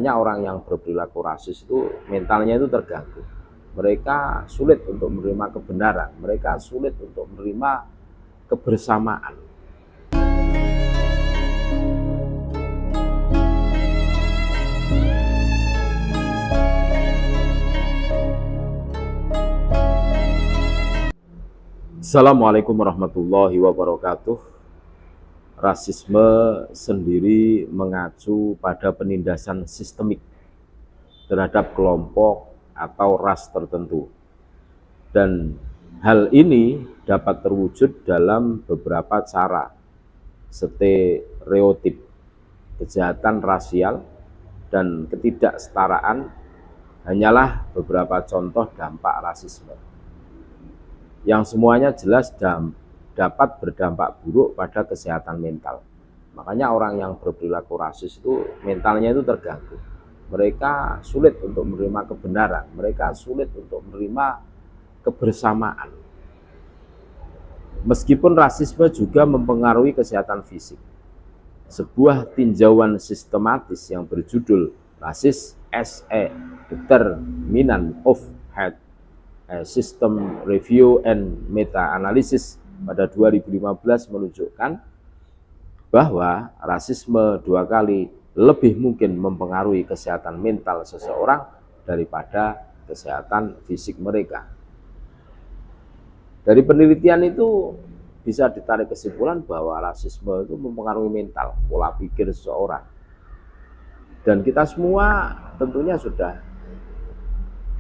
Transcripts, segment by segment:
Orang yang berperilaku rasis itu mentalnya itu terganggu. Mereka sulit untuk menerima kebenaran, mereka sulit untuk menerima kebersamaan. Assalamualaikum warahmatullahi wabarakatuh. Rasisme sendiri mengacu pada penindasan sistemik terhadap kelompok atau ras tertentu. Dan hal ini dapat terwujud dalam beberapa cara. Stereotip, kejahatan rasial, dan ketidaksetaraan hanyalah beberapa contoh dampak rasisme, yang semuanya jelas dapat berdampak buruk pada kesehatan mental. Makanya orang yang berperilaku rasis itu mentalnya itu terganggu. Mereka sulit untuk menerima kebenaran, mereka sulit untuk menerima kebersamaan. Meskipun rasisme juga mempengaruhi kesehatan fisik. Sebuah tinjauan sistematis yang berjudul Rasis as a Determinant of Health, System Review and Meta-Analysis pada 2015 menunjukkan bahwa rasisme 2 kali lebih mungkin mempengaruhi kesehatan mental seseorang daripada kesehatan fisik mereka. Dari penelitian itu bisa ditarik kesimpulan bahwa rasisme itu mempengaruhi mental, pola pikir seseorang. Dan kita semua tentunya sudah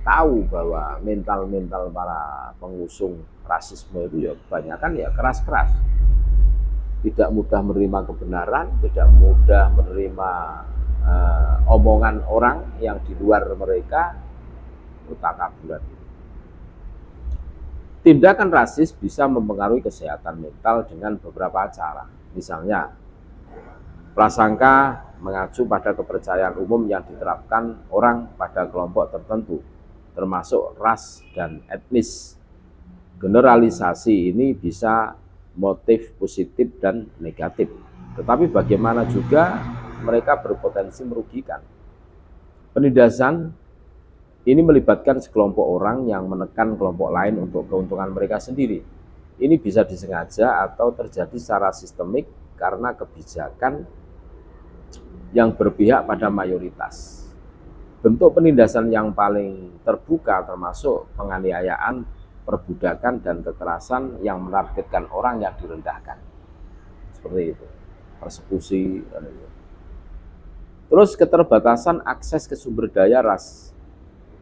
tahu bahwa mental para pengusung rasisme itu ya kebanyakan ya keras-keras, tidak mudah menerima kebenaran, tidak mudah menerima omongan orang yang di luar mereka, utakaburan. Tindakan rasis bisa mempengaruhi kesehatan mental dengan beberapa cara. Misalnya, prasangka mengacu pada kepercayaan umum yang diterapkan orang pada kelompok tertentu, termasuk ras dan etnis. Generalisasi ini bisa motif positif dan negatif, tetapi bagaimana juga mereka berpotensi merugikan. Penindasan ini melibatkan sekelompok orang yang menekan kelompok lain untuk keuntungan mereka sendiri. Ini bisa disengaja atau terjadi secara sistemik karena kebijakan yang berpihak pada mayoritas. Bentuk penindasan yang paling terbuka termasuk penganiayaan, perbudakan, dan kekerasan yang menargetkan orang yang direndahkan. Seperti itu, persekusi. Terus keterbatasan akses ke sumber daya ras.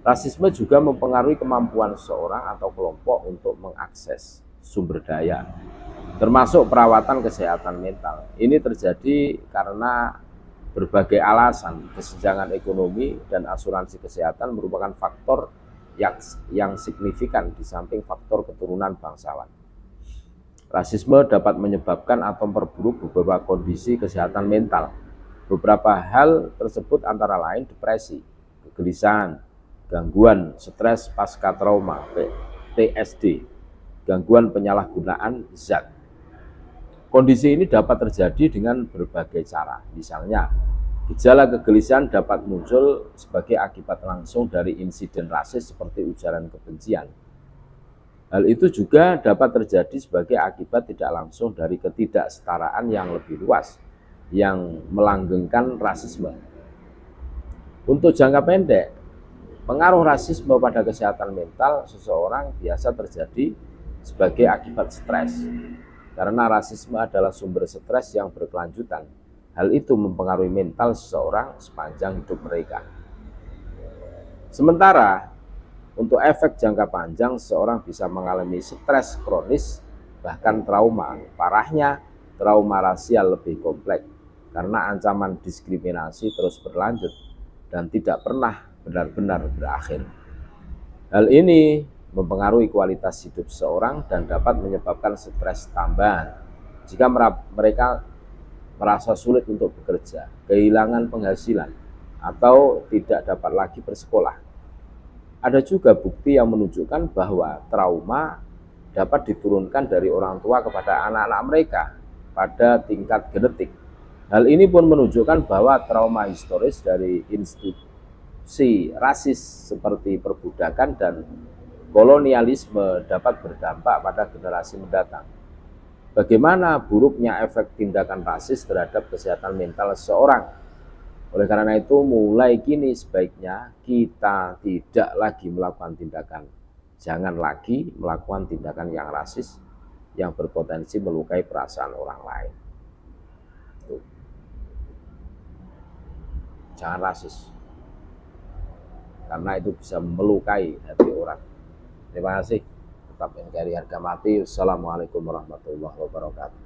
Rasisme juga mempengaruhi kemampuan seseorang atau kelompok untuk mengakses sumber daya, termasuk perawatan kesehatan mental. Ini terjadi karena berbagai alasan. Kesenjangan ekonomi dan asuransi kesehatan merupakan faktor yang signifikan di samping faktor keturunan bangsawan. Rasisme dapat menyebabkan atau memperburuk beberapa kondisi kesehatan mental. Beberapa hal tersebut antara lain depresi, kegelisahan, gangguan stres pasca trauma, PTSD, gangguan penyalahgunaan zat. Kondisi ini dapat terjadi dengan berbagai cara. Misalnya, gejala kegelisahan dapat muncul sebagai akibat langsung dari insiden rasis seperti ujaran kebencian. Hal itu juga dapat terjadi sebagai akibat tidak langsung dari ketidaksetaraan yang lebih luas yang melanggengkan rasisme. Untuk jangka pendek, pengaruh rasisme pada kesehatan mental seseorang biasa terjadi sebagai akibat stres. Karena rasisme adalah sumber stres yang berkelanjutan, hal itu mempengaruhi mental seseorang sepanjang hidup mereka. Sementara, untuk efek jangka panjang, seseorang bisa mengalami stres kronis, bahkan trauma. Parahnya, trauma rasial lebih kompleks, karena ancaman diskriminasi terus berlanjut dan tidak pernah benar-benar berakhir. Hal ini mempengaruhi kualitas hidup seseorang dan dapat menyebabkan stres tambahan. Jika mereka merasa sulit untuk bekerja, kehilangan penghasilan, atau tidak dapat lagi bersekolah. Ada juga bukti yang menunjukkan bahwa trauma dapat diturunkan dari orang tua kepada anak-anak mereka pada tingkat genetik. Hal ini pun menunjukkan bahwa trauma historis dari institusi rasis seperti perbudakan dan kolonialisme dapat berdampak pada generasi mendatang. Bagaimana buruknya efek tindakan rasis terhadap kesehatan mental seseorang. Oleh karena itu, mulai kini sebaiknya kita tidak lagi melakukan tindakan. Jangan lagi melakukan tindakan yang rasis, yang berpotensi melukai perasaan orang lain. Jangan rasis, karena itu bisa melukai hati orang. Terima kasih. Tetap NKRI harga mati. Wassalamualaikum warahmatullahi wabarakatuh.